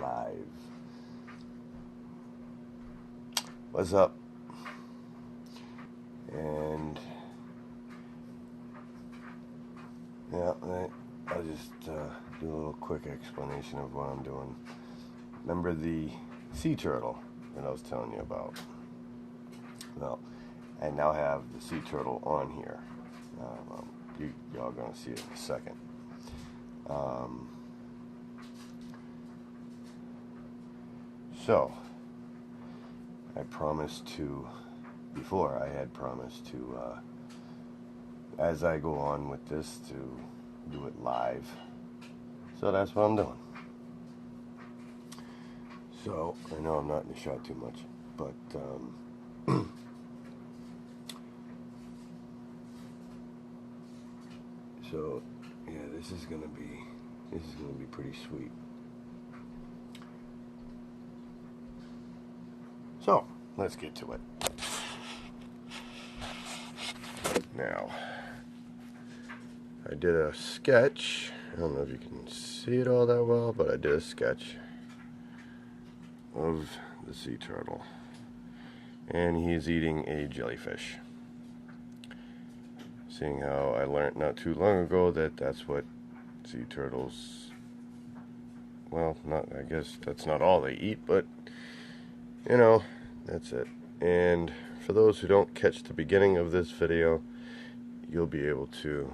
live. What's up? And yeah, I'll just do a little quick explanation of what I'm doing. Remember the sea turtle that I was telling you about? Well, I now have the sea turtle on here. Y'all gonna see it in a second. So, I had promised to, as I go on with this, to do it live. So that's what I'm doing. So, I know I'm not in the shot too much, but, so, yeah, this is gonna be pretty sweet. So, let's get to it. Now, I did a sketch. I don't know if you can see it all that well, but I did a sketch of the sea turtle. And he's eating a jellyfish. Seeing how I learned not too long ago that that's what sea turtles, well, I guess that's not all they eat, but, that's it. And for those who don't catch the beginning of this video, you'll be able to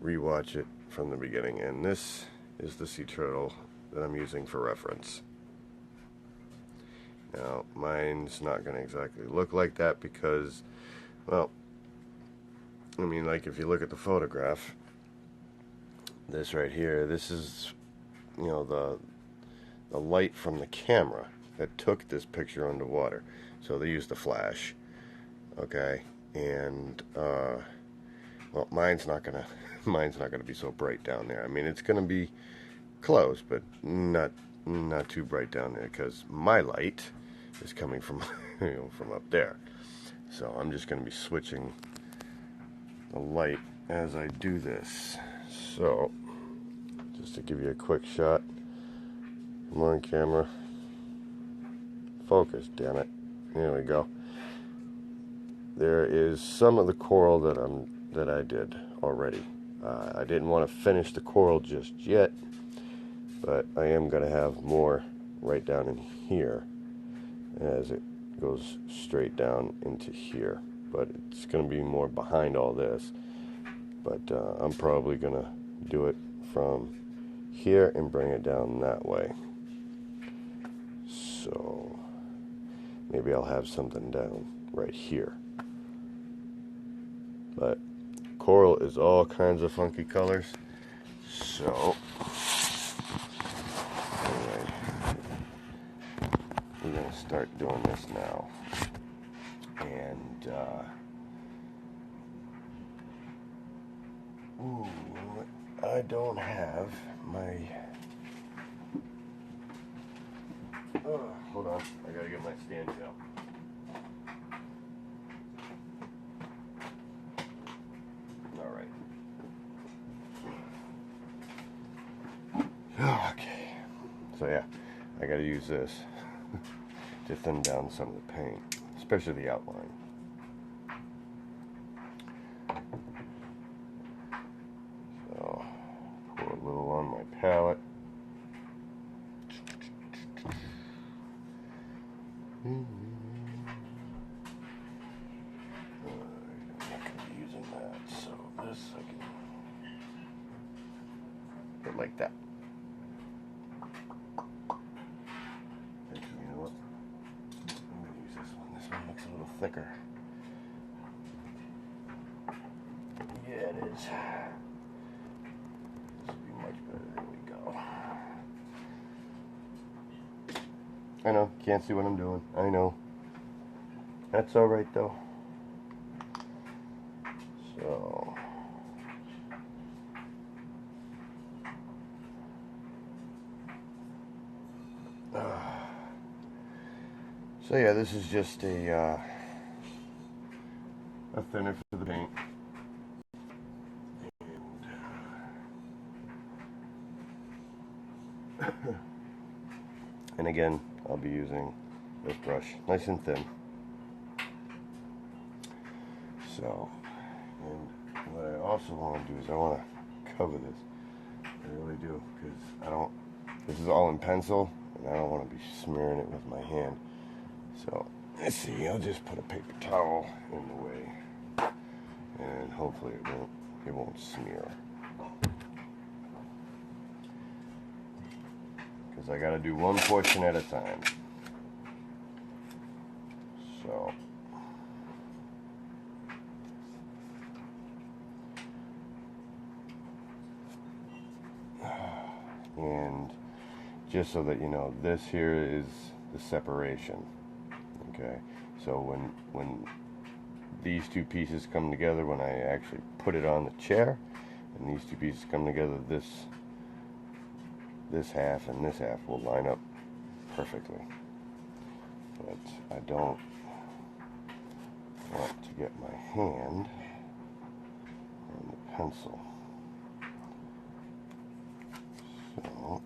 rewatch it from the beginning. And this is the sea turtle that I'm using for reference. Now, mine's not going to exactly look like that because, well, like if you look at the photograph, this right here, this is, the light from the camera that took this picture underwater. So they used the flash, okay? And, well, mine's not gonna be so bright down there. It's gonna be close, but not too bright down there because my light is coming from, from up there. So I'm just gonna be switching the light as I do this. So, just to give you a quick shot, I'm on camera. Focus, damn it. There we go. There is some of the coral that I did already. I didn't want to finish the coral just yet, but I am going to have more right down in here as it goes straight down into here. But it's going to be more behind all this. But I'm probably going to do it from here and bring it down that way. So maybe I'll have something down right here. But coral is all kinds of funky colors. So anyway, we're going to start doing this now. And I don't have my... hold on, I gotta get my stand gel. Alright. Okay. So yeah, I gotta use this to thin down some of the paint, especially the outline. So, pour a little on my palette. I'm not going to be using that, so this I can put like that. Actually, you know what? I'm going to use this one. This one looks a little thicker. Yeah, it is. This will be much better. There we go. I know, can't see what I'm doing. I know. That's alright though. So yeah, this is just a thinner for the paint. And And again, I'll be using this brush, nice and thin. So, and what I also want to do is I want to cover this. I really do, because this is all in pencil, and I don't want to be smearing it with my hand. So, let's see, I'll just put a paper towel in the way, and hopefully it won't smear. Because I got to do one portion at a time. So, and just so that you know, this here is the separation. Okay, so when these two pieces come together, when I actually put it on the chair, and these two pieces come together, this half and this half will line up perfectly. But I don't want to get my hand on the pencil. So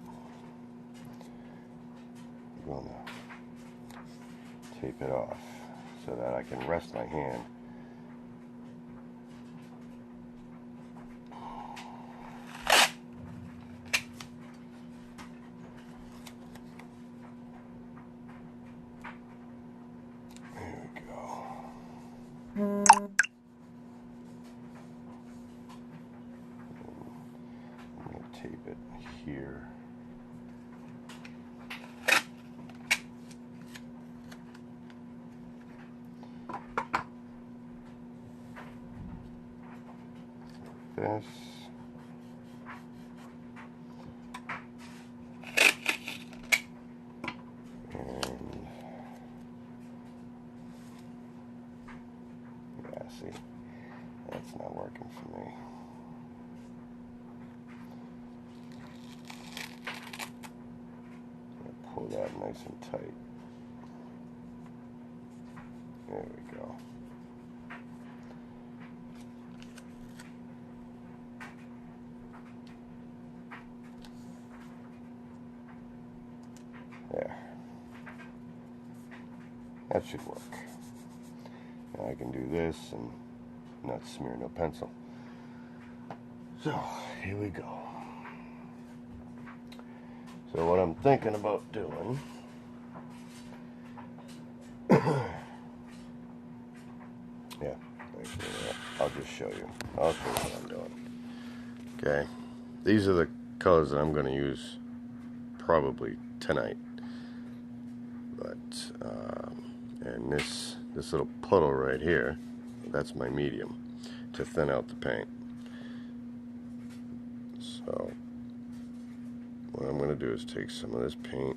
I'm going to tape it off so that I can rest my hand. There we go. I'm going to tape it here. This. And yeah, see, that's not working for me. Pull that nice and tight. There we go. There. That should work. Now I can do this and not smear no pencil. So, here we go. So what I'm thinking about doing yeah, actually, I'll just show you. I'll show you what I'm doing. Okay, these are the colors that I'm going to use probably tonight. But and this little puddle right here, that's my medium to thin out the paint. So what I'm going to do is take some of this paint,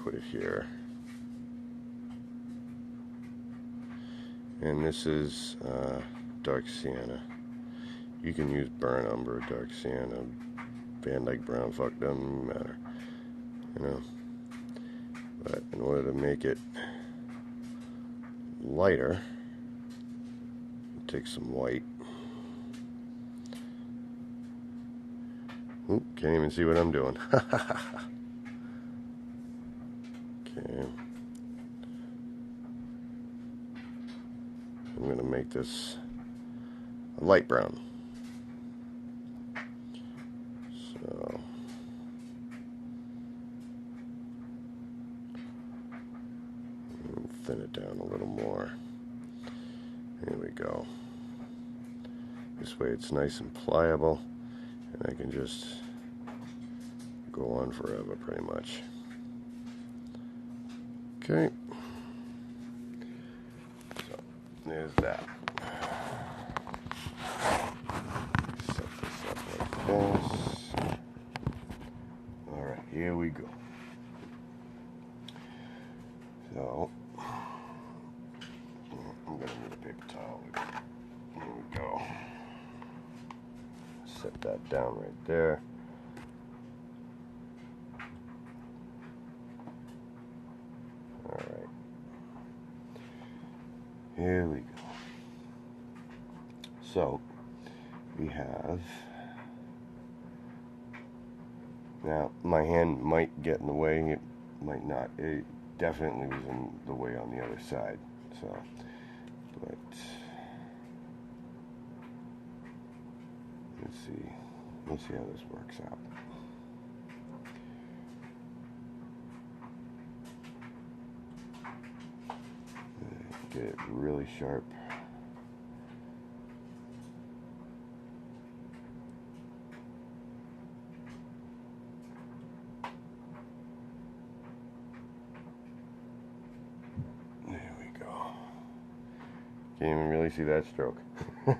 put it here. And this is dark sienna. You can use burnt umber, dark sienna, Van Dyke brown, fuck, doesn't matter. You know. But in order to make it lighter, take some white. Oop, can't even see what I'm doing. Okay. I'm going to make this a light brown. So thin it down a little more. Here we go. This way it's nice and pliable, and I can just go on forever pretty much. Okay. So there's that. Set this up like this. Alright, here we go. So I'm going to need a paper towel. Here we go. Set that down right there. Alright. Here we go. So we have, now my hand might get in the way, might not. It definitely was in the way on the other side. So, but let's see. Let's see how this works out. Get it really sharp. There we go. Can't even really see that stroke. Let's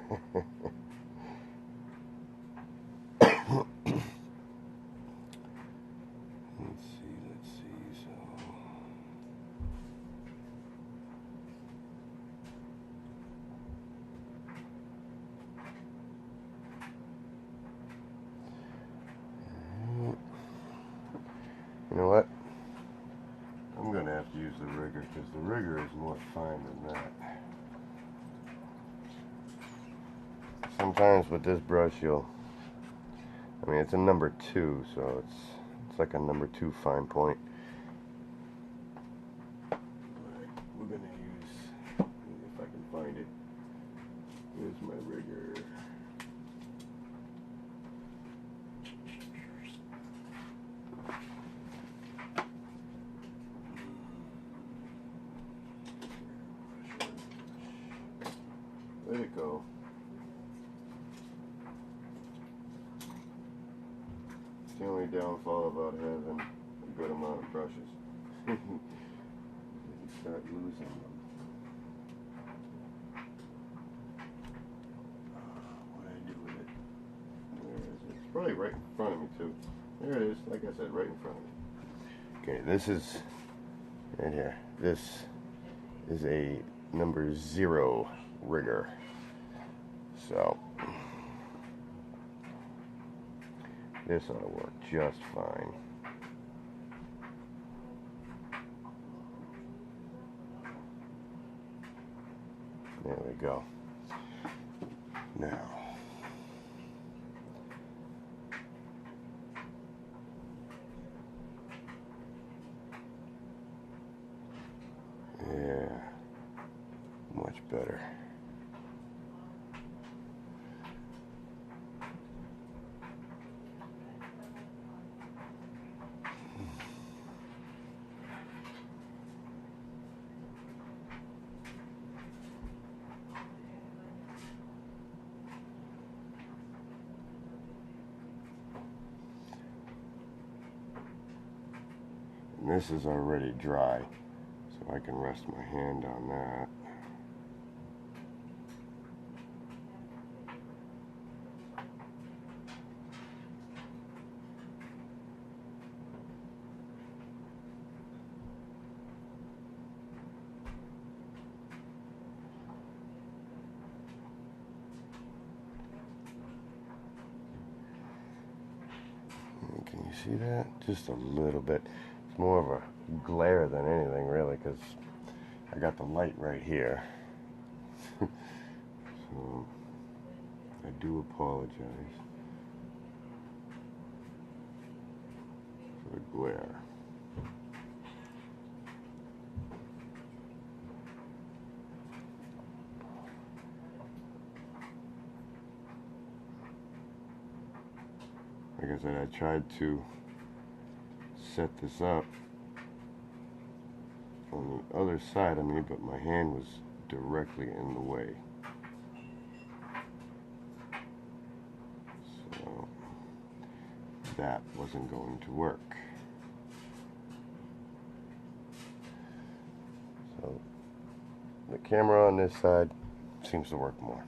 see, so you know what? I'm gonna have to use the rigger because the rigger is more fine than that. Sometimes with this brush I mean it's a number 2, so it's like a number 2 fine point. But we're gonna use, if I can find it, here's my rigger. Let it go. It's the only downfall about having a good amount of brushes. You start losing them. What did I do with it? Where is it? It's probably right in front of me too. There it is, like I said, right in front of me. Okay, this is right here. This is a number 0 rigger. So this ought to work just fine. There we go. Now, yeah, much better. And this is already dry, so I can rest my hand on that. Can you see that? Just a little bit. It's more of a glare than anything, really, because I got the light right here. So I do apologize for the glare. Like I said, I tried to set this up on the other side of me, but my hand was directly in the way. So that wasn't going to work. So the camera on this side seems to work more.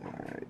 Alright.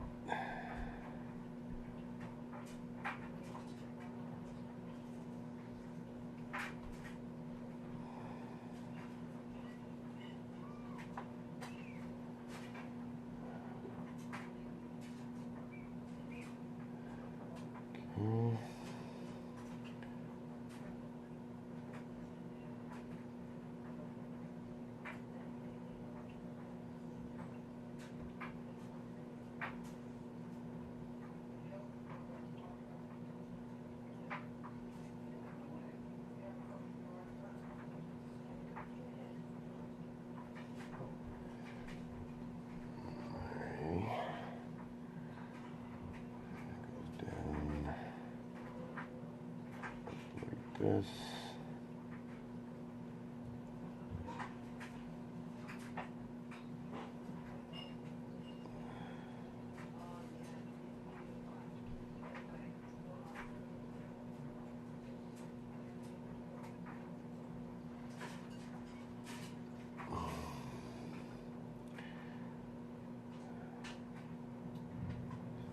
this.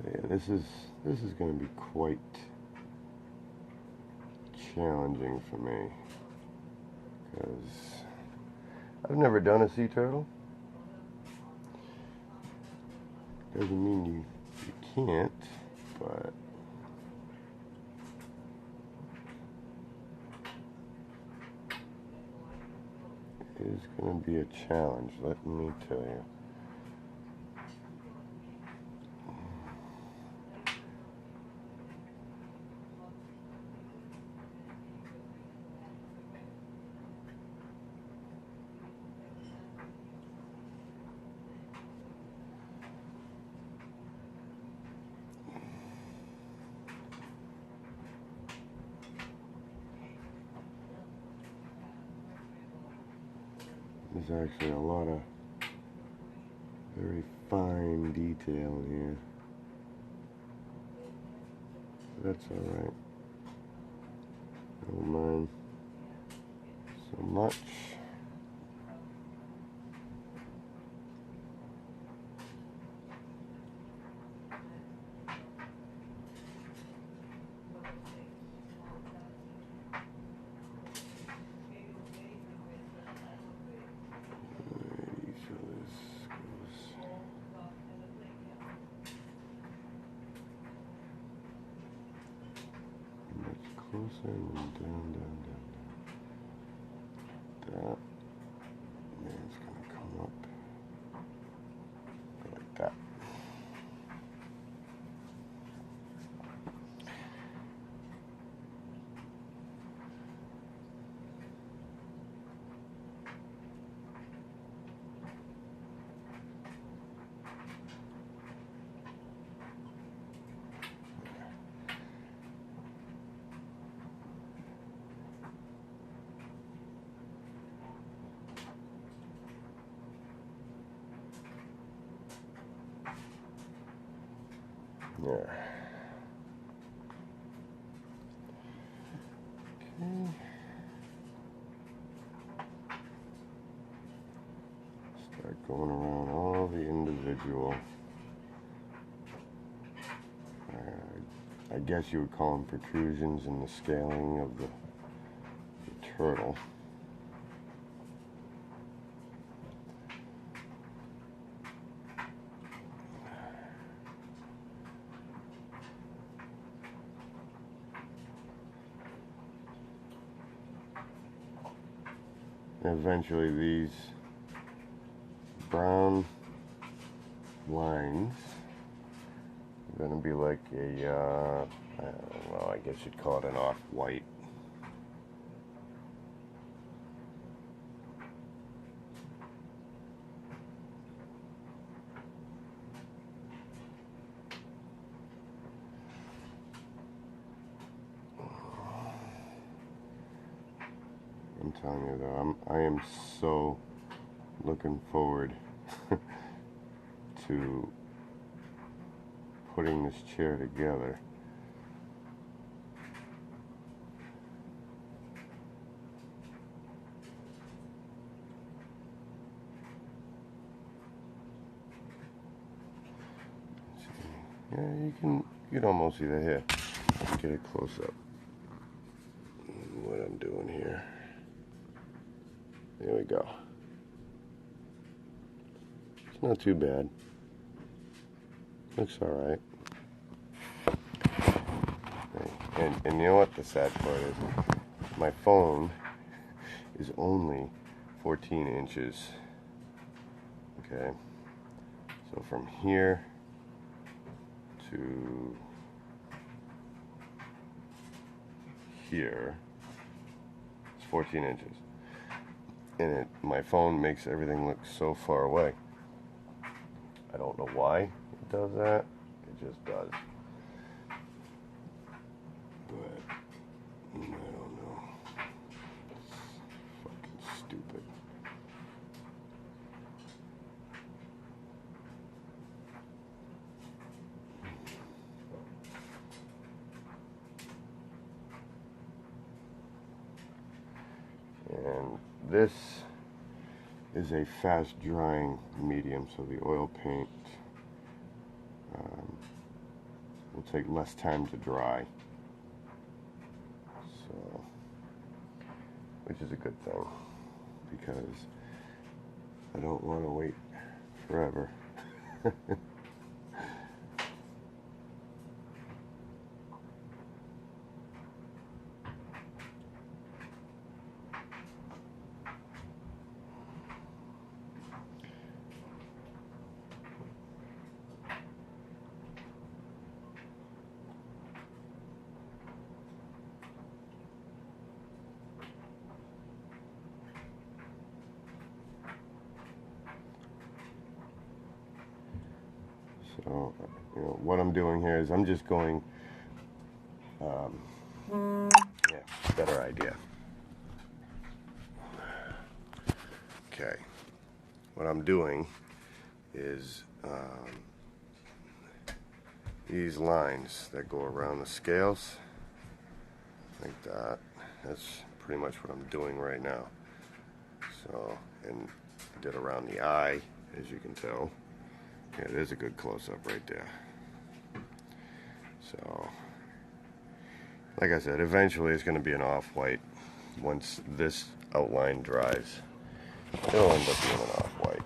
Yeah, this is going to be quite challenging for me because I've never done a sea turtle. Doesn't mean you can't, but it is going to be a challenge, let me tell you. There's actually a lot of very fine detail here. That's alright. I don't mind so much. Closer and down. That. And it's going to come up like that. Yeah. Okay. Start going around all the individual, I guess you would call them protrusions in the scaling of the turtle. Eventually these brown lines are going to be like a, well, I guess you'd call it an off-white. I'm telling you though, I am so looking forward to putting this chair together. Yeah, you'd almost see that here. Get a close up. What I'm doing here. There we go. It's not too bad. Looks alright. And you know what the sad part is? My phone is only 14 inches. Okay. So from here to here, it's 14 inches. And my phone makes everything look so far away. I don't know why it does that. It just does. But I don't know. this is a fast drying medium, so the oil paint will take less time to dry, so, which is a good thing, because I don't want to wait forever. So, what I'm doing here is I'm just going, yeah, better idea. Okay, what I'm doing is these lines that go around the scales, like that. That's pretty much what I'm doing right now. So, and I did around the eye, as you can tell. Yeah, there's a good close-up right there. So, like I said, eventually it's going to be an off-white. Once this outline dries, it'll end up being an off-white.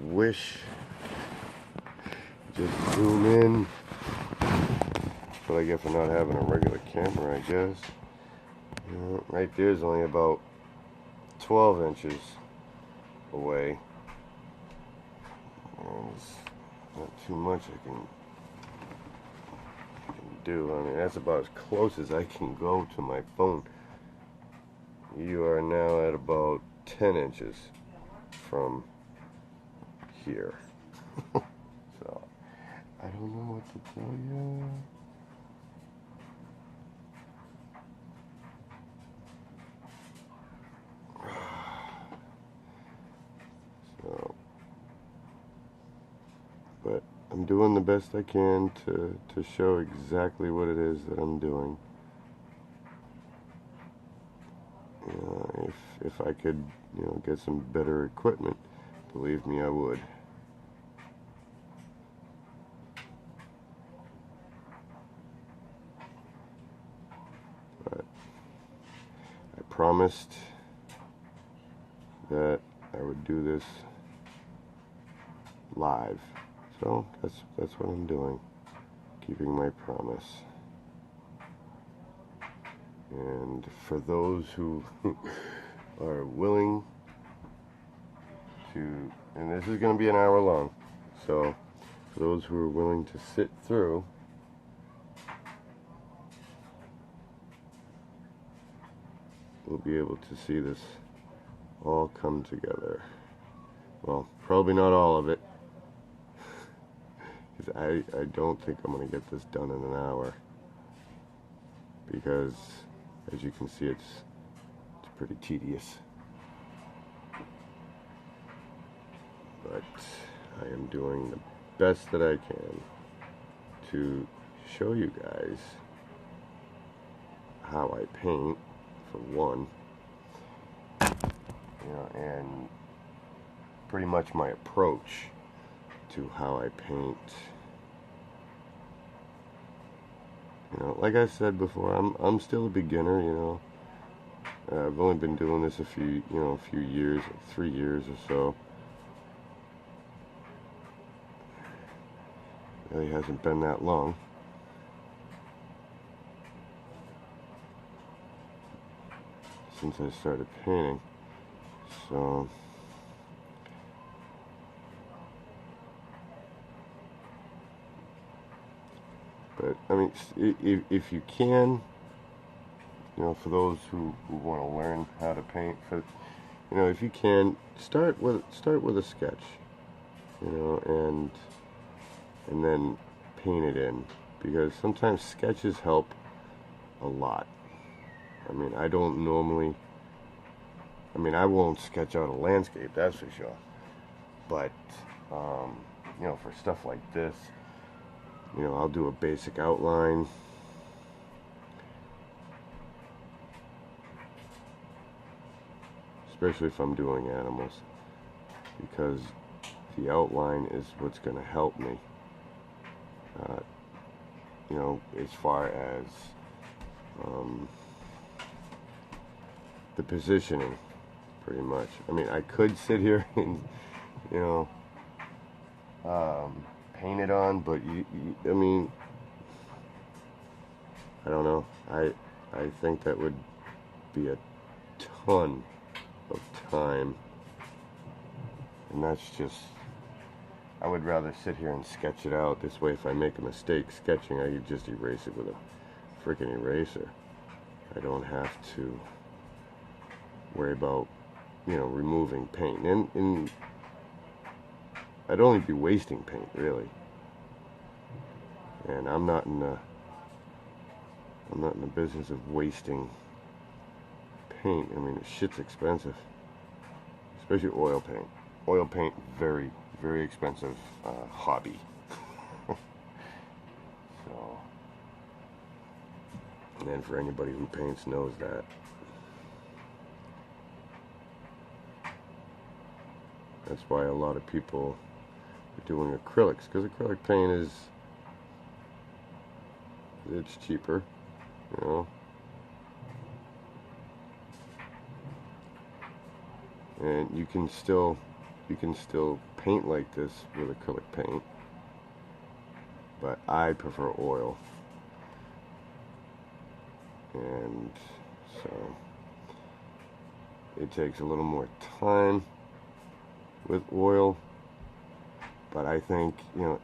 Wish, just zoom in. That's what I get for not having a regular camera, I guess. Right there's only about 12 inches away. There's not too much I can do. I mean, that's about as close as I can go to my phone. You are now at about 10 inches from here. So, I don't know what to tell you. So, but I'm doing the best I can to show exactly what it is that I'm doing. If I could, get some better equipment, believe me, I would. But I promised that I would do this live, so that's what I'm doing, keeping my promise. And for those who are willing to, and this is going to be an hour long, so for those who are willing to sit through, we'll be able to see this all come together. Well, probably not all of it, because I don't think I'm going to get this done in an hour, because as you can see, it's pretty tedious. But I am doing the best that I can to show you guys how I paint, for one, and pretty much my approach to how I paint. Like I said before, I'm still a beginner. I've only been doing this a few years, 3 years or so. Really hasn't been that long. Since I started painting. So, but I mean, if you can, for those who want to learn how to paint, if you can, start with a sketch, and then paint it in, because sometimes sketches help a lot. I mean, I won't sketch out a landscape, that's for sure. But, for stuff like this, I'll do a basic outline. especially if I'm doing animals, because the outline is what's going to help me, you know, as far as the positioning, pretty much. I mean, I could sit here and, you know, paint it on, but I mean, I don't know. I think that would be a ton of time, and that's just, I would rather sit here and sketch it out. This way, if I make a mistake sketching, I could just erase it with a freaking eraser. I don't have to worry about, you know, removing paint, and I'd only be wasting paint, really. And I'm not in the business of wasting paint. I mean, shit's expensive, especially oil paint. Oil paint, very, very expensive hobby. So, and for anybody who paints knows that. That's why a lot of people are doing acrylics, because acrylic paint it's cheaper, you know. And you can still paint like this with acrylic paint, but I prefer oil. And so it takes a little more time with oil, but I think, you know,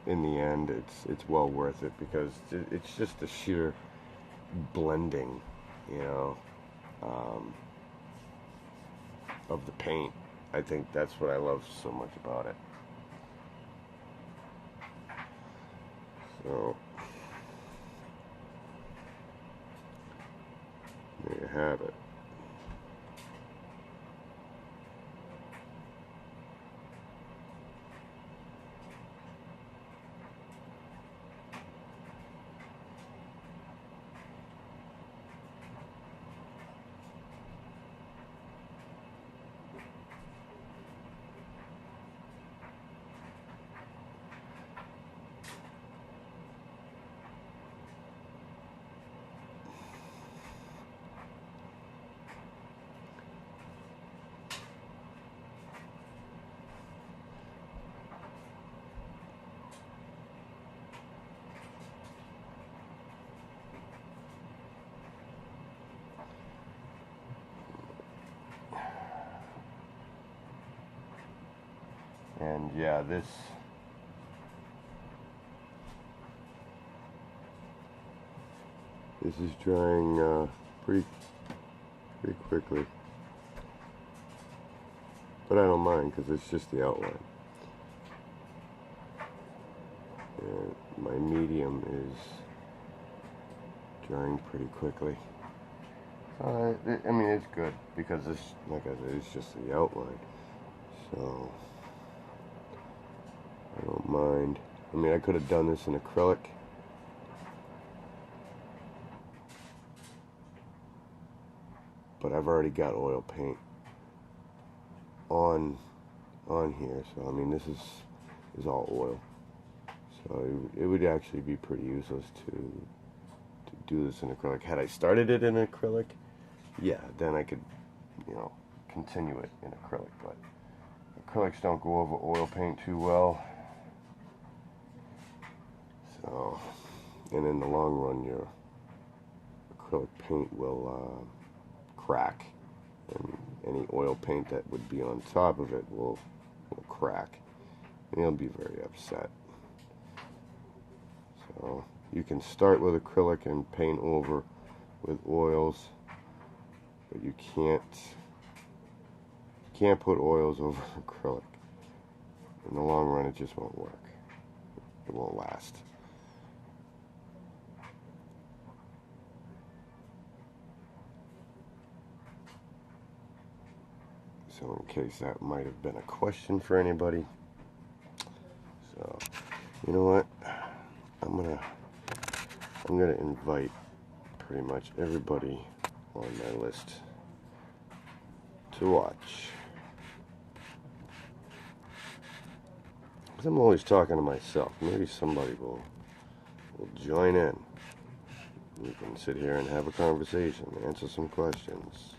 in the end it's well worth it, because it's just the sheer blending, you know, of the paint. I think that's what I love so much about it. So there you have it. And yeah, this is drying pretty quickly, but I don't mind, because it's just the outline. And my medium is drying pretty quickly. I mean, it's good, because this, like I said, it's just the outline. So I don't mind. I mean, I could have done this in acrylic, but I've already got oil paint on here, so I mean, this is all oil. So it would actually be pretty useless to do this in acrylic. Had I started it in acrylic, yeah, then I could, you know, continue it in acrylic, but acrylics don't go over oil paint too well. So, and in the long run, your acrylic paint will crack, and any oil paint that would be on top of it will crack, and you'll be very upset. So you can start with acrylic and paint over with oils, but you can't put oils over acrylic. In the long run, it just won't work. It won't last. So in case that might have been a question for anybody. So, you know what? I'm gonna invite pretty much everybody on my list to watch. Because I'm always talking to myself. Maybe somebody will join in. We can sit here and have a conversation, answer some questions,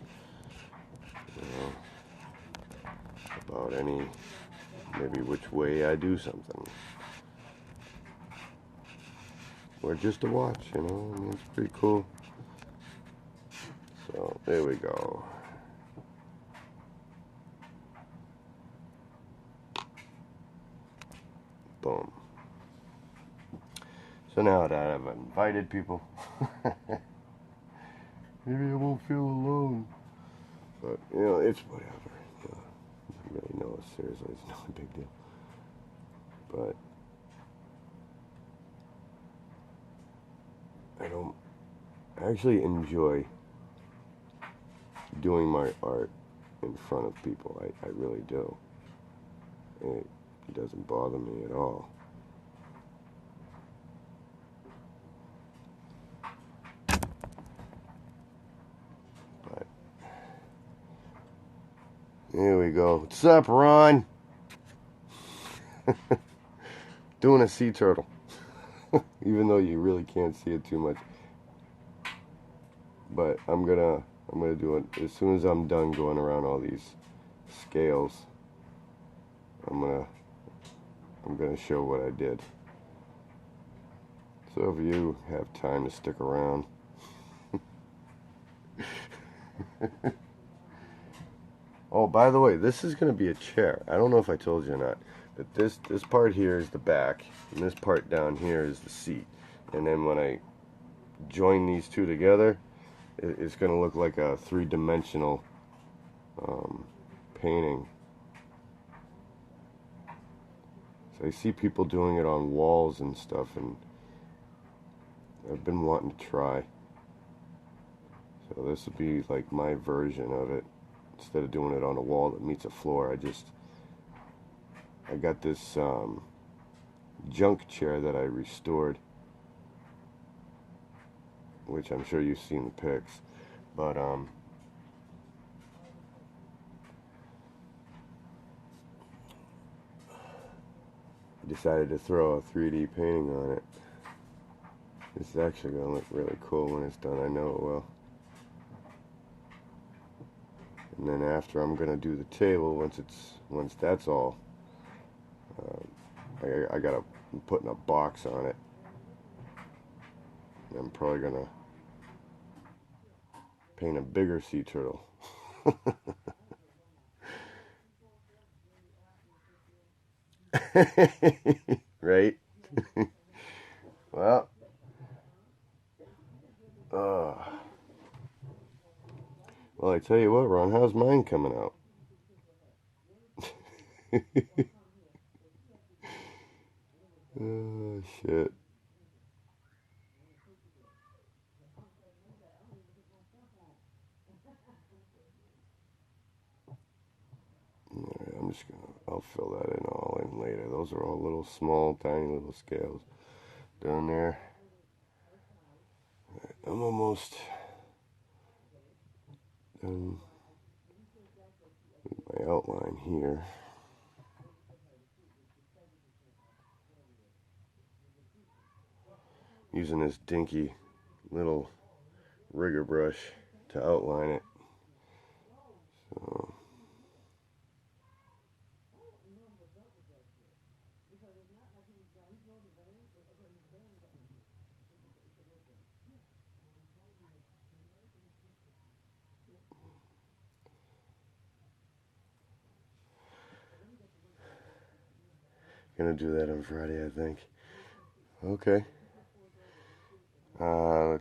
you know, about maybe which way I do something. Or just to watch, you know, I mean, it's pretty cool. So, there we go. Boom. So now that I've invited people, maybe I won't feel alone. But, you know, it's whatever. You know, really, no, seriously, it's not a big deal. But I actually enjoy doing my art in front of people. I really do. It doesn't bother me at all. But here we go. What's up, Ron? Doing a sea turtle. Even though you really can't see it too much. But I'm gonna do it as soon as I'm done going around all these scales. I'm gonna show what I did. So if you have time to stick around. Oh, by the way, this is gonna be a chair. I don't know if I told you or not, but this part here is the back, and this part down here is the seat. And then when I join these two together, it's going to look like a three-dimensional painting. So I see people doing it on walls and stuff, and I've been wanting to try. So this would be like my version of it. Instead of doing it on a wall that meets a floor, I got this junk chair that I restored, which I'm sure you've seen the pics, but I decided to throw a 3D painting on it. This is actually going to look really cool when it's done. I know it will. And then after, I'm going to do the table once that's all. I'm putting a box on it. I'm probably going to paint a bigger sea turtle. Right? Well, well, I tell you what, Ron, how's mine coming out? Oh, shit. Alright, I'll fill that in all in later. Those are all little small, tiny little scales down there. Right, I'm almost done with my outline here. Using this dinky little rigger brush to outline it. So gonna do that on Friday, I think. Okay. I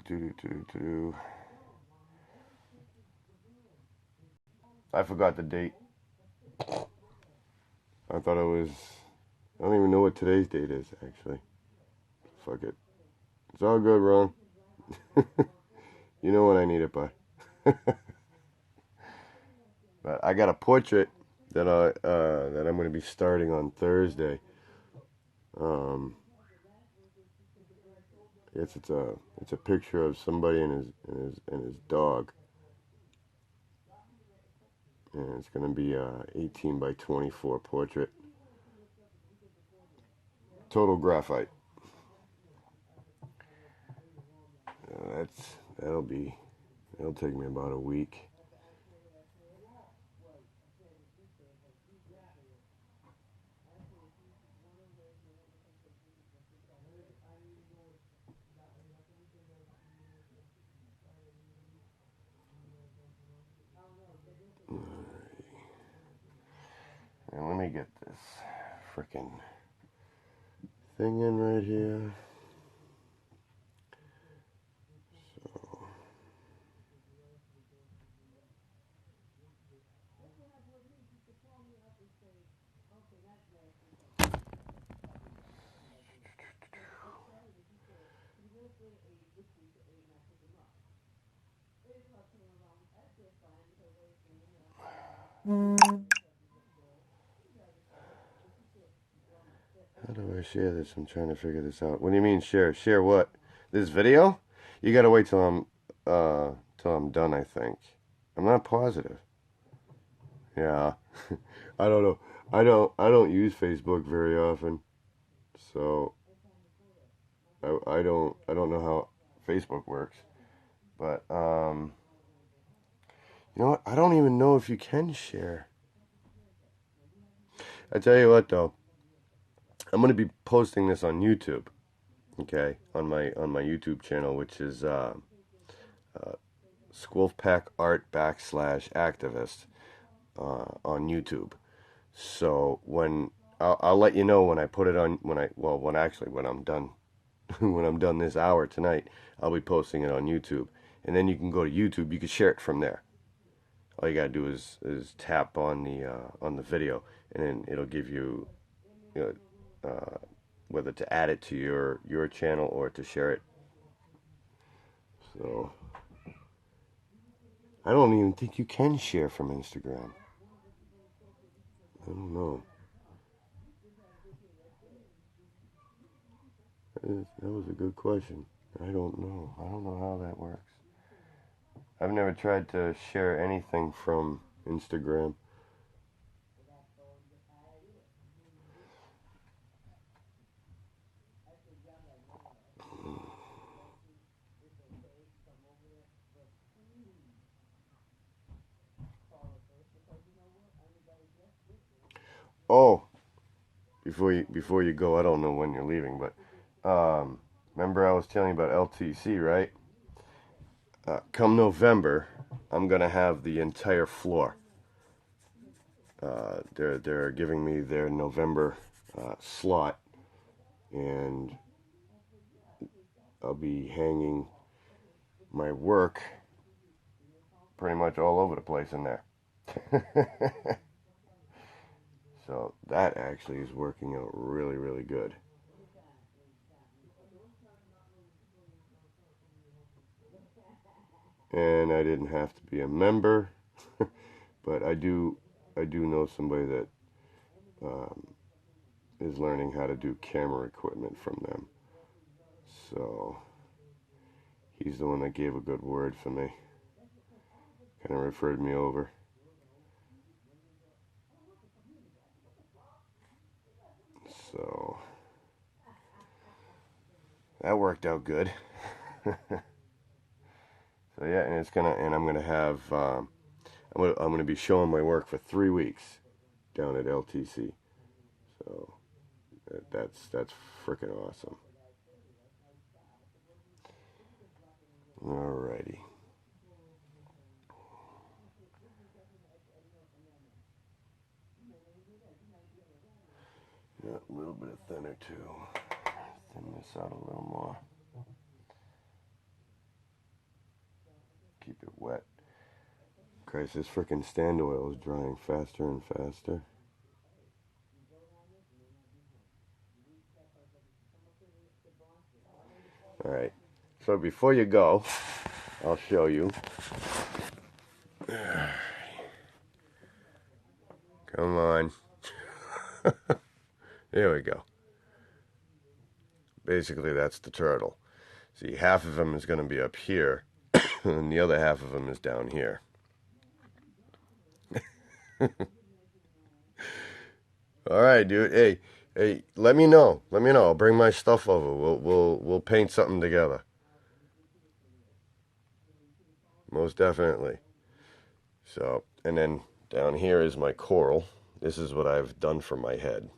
forgot the date. I thought it was. I don't even know what today's date is, actually. Fuck it. It's all good, Ron. You know when I need it by. But I got a portrait that I'm going to be starting on Thursday. I guess it's a picture of somebody and his dog. And it's going to be a 18 by 24 portrait. Total graphite. That'll take me about a week. And let me get this freaking thing in right here. So how do I share this? I'm trying to figure this out. What do you mean share? Share what? This video? You gotta wait till I'm done, I think. I'm not positive. Yeah. I don't know. I don't use Facebook very often. So I don't know how Facebook works. But you know what? I don't even know if you can share. I tell you what though, I'm gonna be posting this on YouTube. Okay, on my YouTube channel, which is Squilfpack Art /activist on YouTube. So when I'll let you know when I put it on when I'm done when I'm done this hour tonight, I'll be posting it on YouTube, and then you can go to YouTube. You can share it from there. All you gotta do is tap on the video, and then it'll give you, you know, whether to add it to your channel or to share it. So I don't even think you can share from Instagram. I don't know. That was a good question. I don't know. I don't know how that works. I've never tried to share anything from Instagram. Oh, before you go, I don't know when you're leaving, but remember I was telling you about LTC, right? Come November, I'm gonna have the entire floor. They're giving me their November slot, and I'll be hanging my work pretty much all over the place in there. So that actually is working out really, really good. And I didn't have to be a member, but I do know somebody that is learning how to do camera equipment from them. So he's the one that gave a good word for me. Kind of referred me over. So that worked out good. So yeah, and I'm gonna have I'm gonna be showing my work for 3 weeks down at LTC. So that's freaking awesome. Alrighty. Yeah, a little bit of thinner too. Thin this out a little more. Keep it wet. Christ, this freaking stand oil is drying faster and faster. Alright, so before you go, I'll show you. Come on. There we go. Basically, that's the turtle. See, half of him is going to be up here, and the other half of him is down here. All right, dude. Hey, let me know. Let me know. I'll bring my stuff over. We'll paint something together. Most definitely. So, and then down here is my coral. This is what I've done for my head.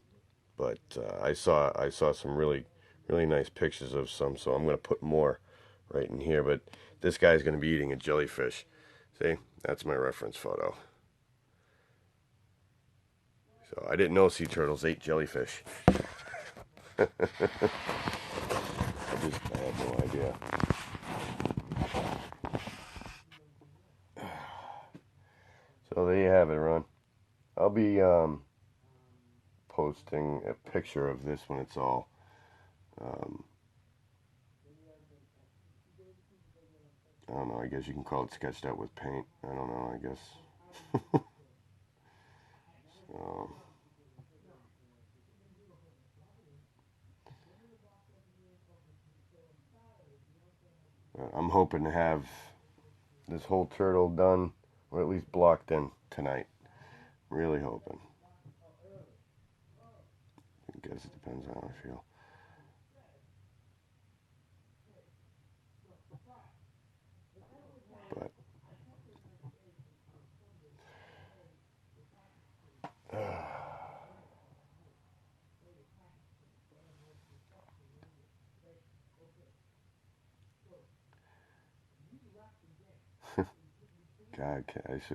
But I saw some really nice pictures of some, so I'm gonna put more right in here. But this guy's gonna be eating a jellyfish. See, that's my reference photo. So I didn't know sea turtles ate jellyfish. I had no idea. So there you have it, Ron. I'll be posting a picture of this when it's all um, I don't know. I guess you can call it sketched out with paint. I don't know. I guess. So, I'm hoping to have this whole turtle done, or at least blocked in tonight. Really hoping. I guess it depends on how I feel. But God,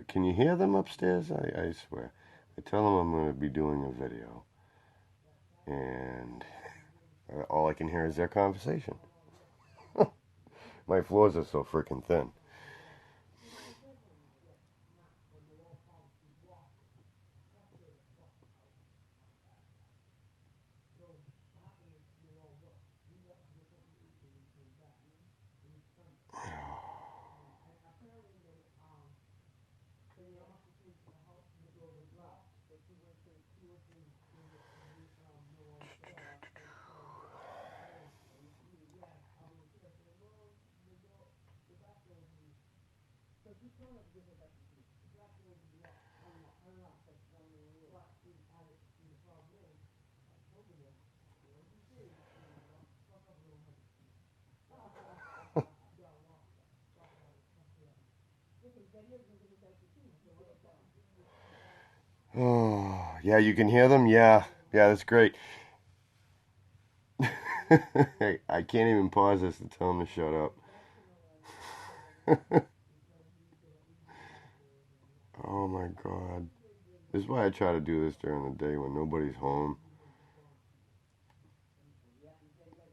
can you hear them upstairs? I swear. I tell them I'm going to be doing a video, and all I can hear is their conversation. My floors are so freaking thin. Oh, yeah, you can hear them? Yeah, that's great. Hey, I can't even pause this to tell them to shut up. Oh my God. This is why I try to do this during the day when nobody's home.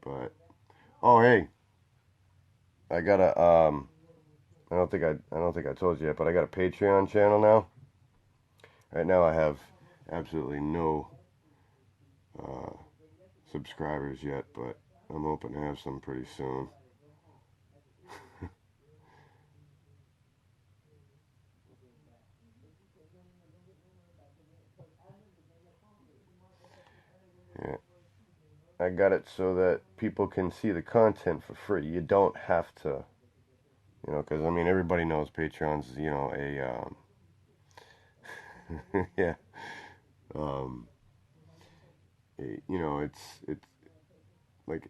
But oh hey, I got a I don't think I told you yet, but I got a Patreon channel now. Right now I have absolutely no uh, subscribers yet, but I'm hoping to have some pretty soon. Yeah, I got it so that people can see the content for free. You don't have to, because I mean everybody knows Patreon's, yeah, um, it's like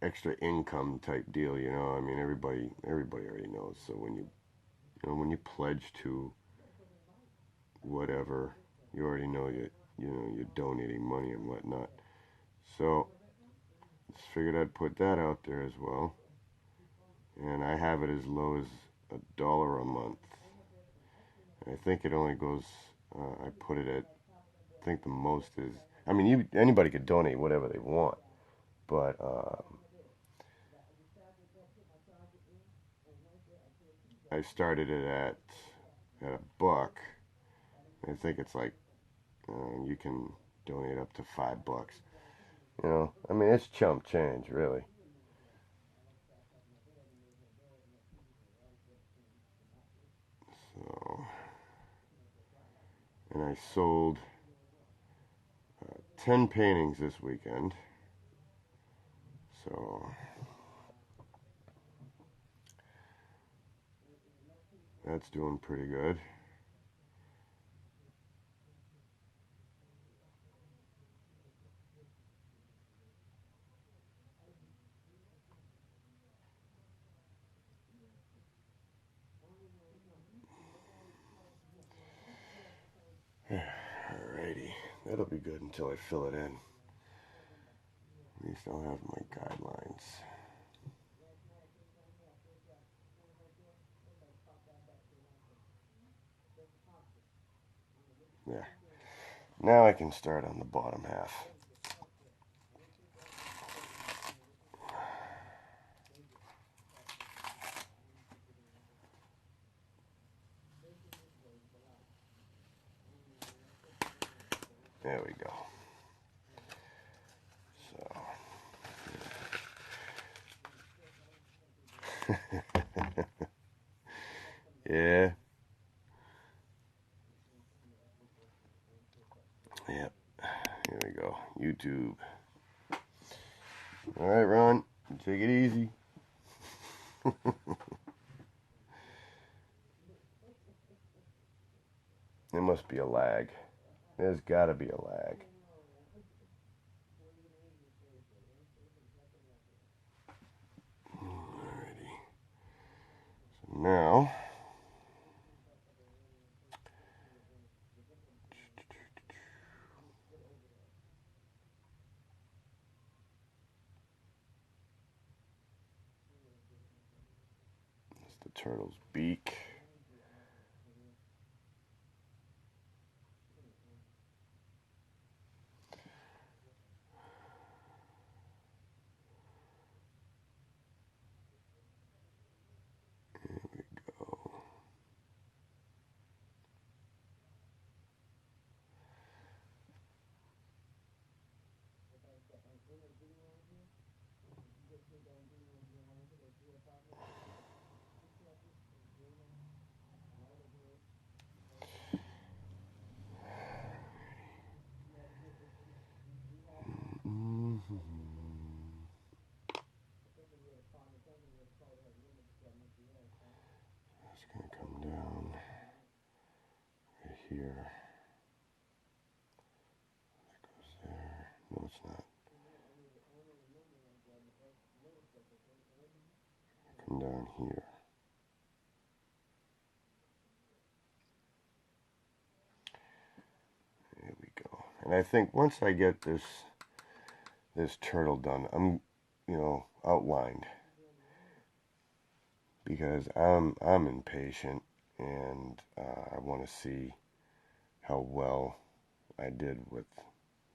extra income type deal. I mean everybody already knows. So when you pledge to whatever, you already know you're donating money and whatnot. So just figured I'd put that out there as well, and I have it as low as $1 a month. And I think it only goes. I put it at. I think the most is. I mean, anybody could donate whatever they want, but I started it at $1. I think it's like you can donate up to $5. I mean, it's chump change, really. So, and I sold 10 paintings this weekend. So that's doing pretty good. That'll be good until I fill it in. At least I'll have my guidelines. There. Now I can start on the bottom half. There we go. So, yeah. Yep. Here we go. YouTube. All right, Ron. Take it easy. There must be a lag. There's got to be a lag. Alrighty. So now, that's the turtle's beak. There we go. Mm-hmm. It's going to come down right here. It goes there. No, it's not. Come down here. There we go. And I think once I get this turtle done, I'm, outlined, because I'm impatient, and I want to see how well I did with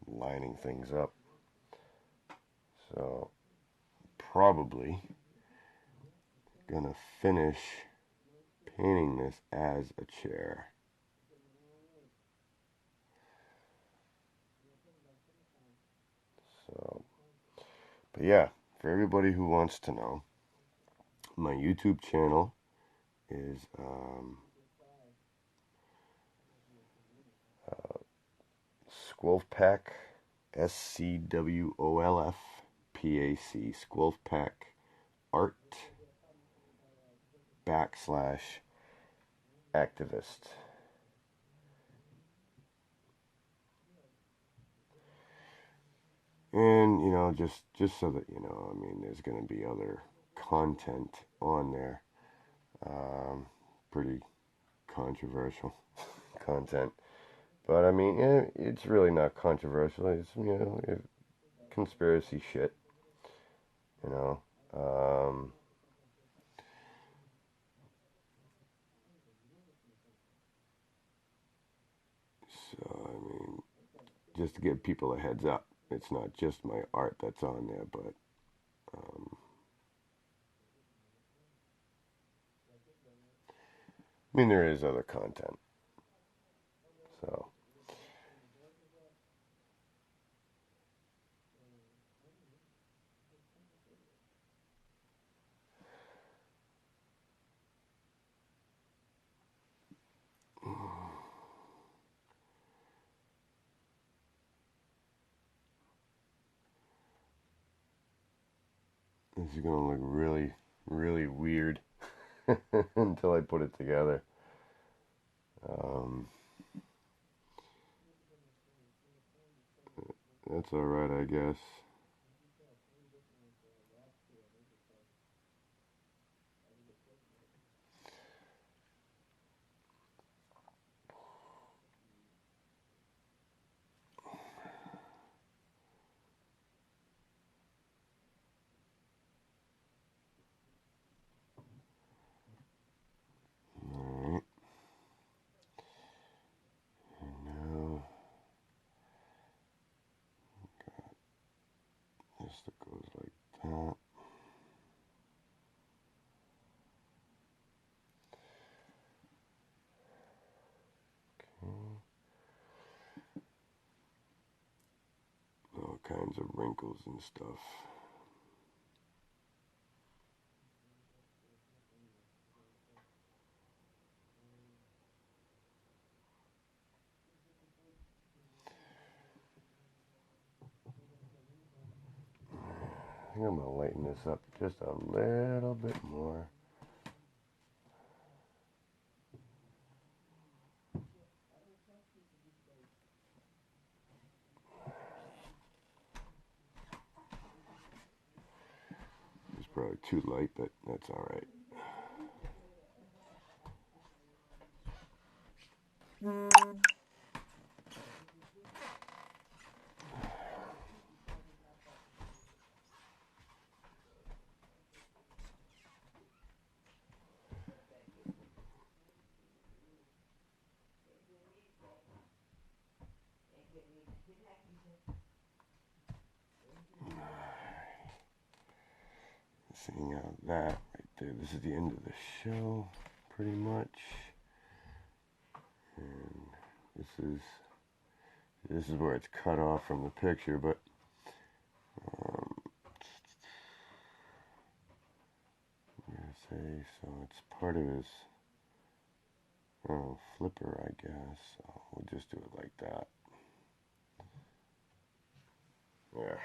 lining things up. So probably gonna finish painting this as a chair. So, but yeah, for everybody who wants to know, my YouTube channel is Squolfpack, SCWOLFPAC, Squolfpack Art /activist. And just so that I mean, there's going to be other content on there, pretty controversial content, but I mean, it's really not controversial. It's conspiracy shit, you know. So I mean, just to give people a heads up, it's not just my art that's on there, but I mean, there is other content. So this is gonna look really, really weird until I put it together. That's alright, I guess. that goes like that. All kinds of wrinkles and stuff. I think I'm going to lighten this up just a little bit more. It's probably too light, but that's all right. Seeing how that right there, this is the end of the show, pretty much. And this is where it's cut off from the picture, but I'm gonna say, so it's part of his flipper, I guess. So we'll just do it like that. Yeah.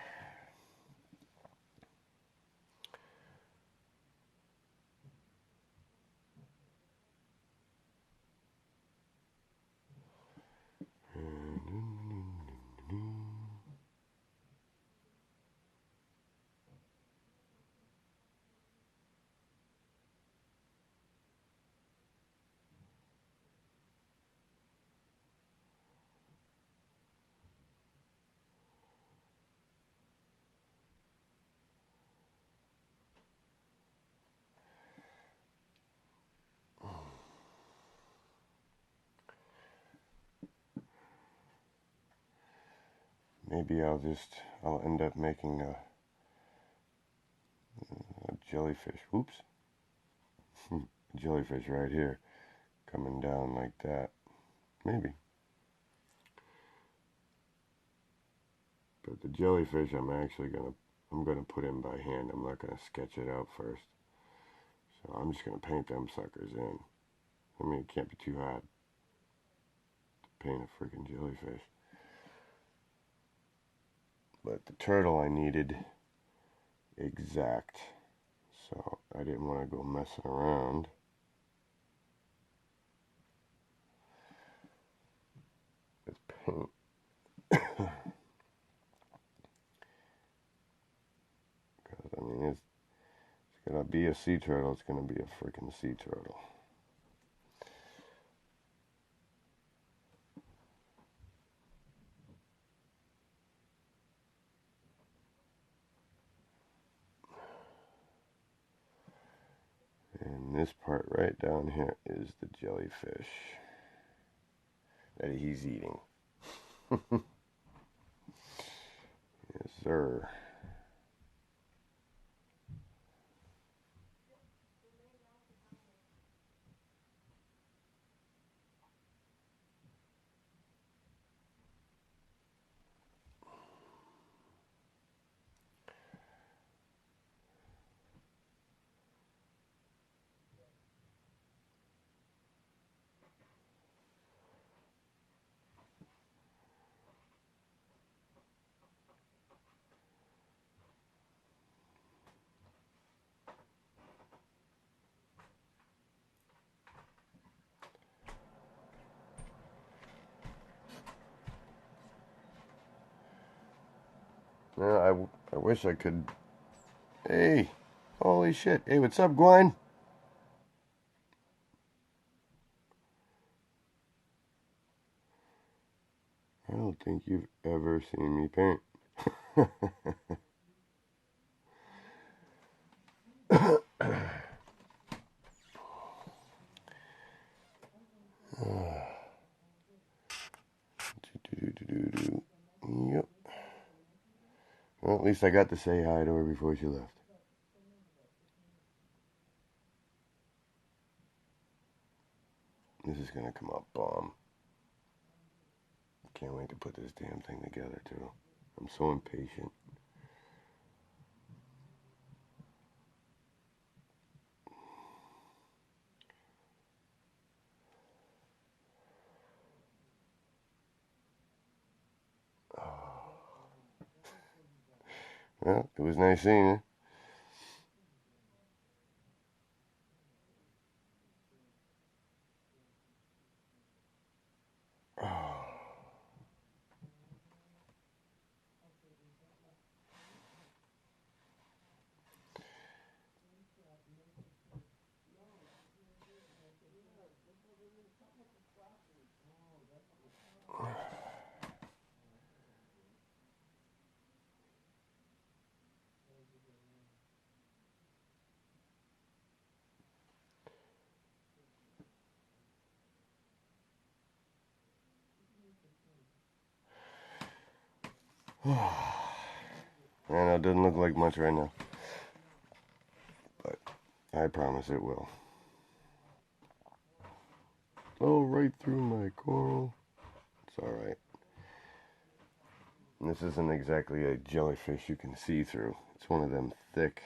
Maybe I'll end up making a jellyfish. Oops. Jellyfish right here. Coming down like that. Maybe. But the jellyfish I'm gonna put in by hand. I'm not gonna sketch it out first. So I'm just gonna paint them suckers in. I mean, it can't be too hard to paint a freaking jellyfish. But the turtle I needed exact. So I didn't want to go messing around. With paint. Because, I mean, it's gonna be a sea turtle. It's gonna be a freaking sea turtle. And this part right down here is the jellyfish that he's eating. Yes, sir. Yeah, I wish I could. Hey, holy shit. Hey, what's up, Gwen? I don't think you've ever seen me paint. Yep. Well, at least I got to say hi to her before she left. This is gonna come up bomb. Can't wait to put this damn thing together, too. I'm so impatient. Well, it was nice seeing you. I know it doesn't look like much right now, but I promise it will. Oh, right through my coral. It's alright. This isn't exactly a jellyfish you can see through. It's one of them thick,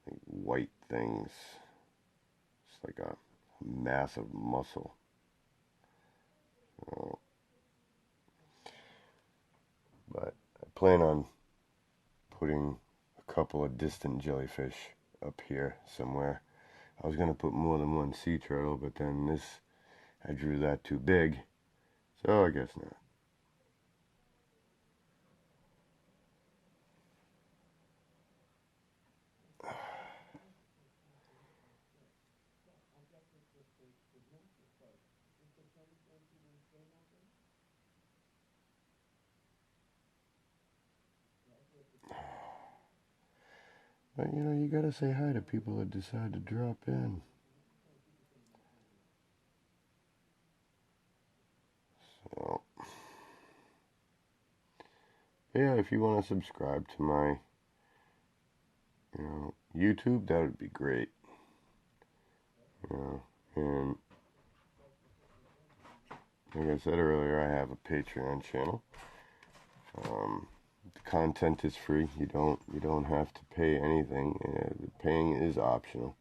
like, white things. It's like a massive muscle. Oh. But I plan on putting a couple of distant jellyfish up here somewhere. I was going to put more than one sea turtle, but then I drew that too big. So I guess not. But you gotta say hi to people that decide to drop in. So, yeah, if you want to subscribe to my, YouTube, that would be great. And like I said earlier, I have a Patreon channel. The content is free. You don't have to pay anything. The paying is optional.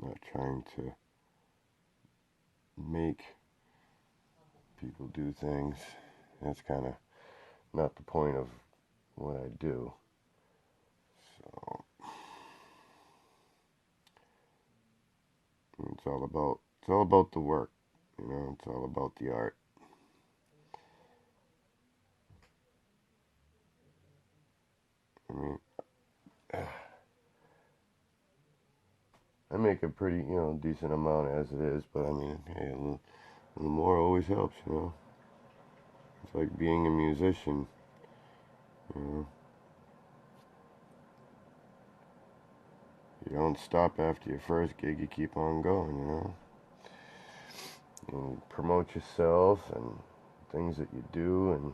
Not trying to make people do things. That's kind of not the point of what I do. So it's all about the work. It's all about the art. I mean, I make a pretty, decent amount as it is, but I mean, hey, a little more always helps. It's like being a musician, you know. You don't stop after your first gig, you keep on going. You promote yourself and things that you do, and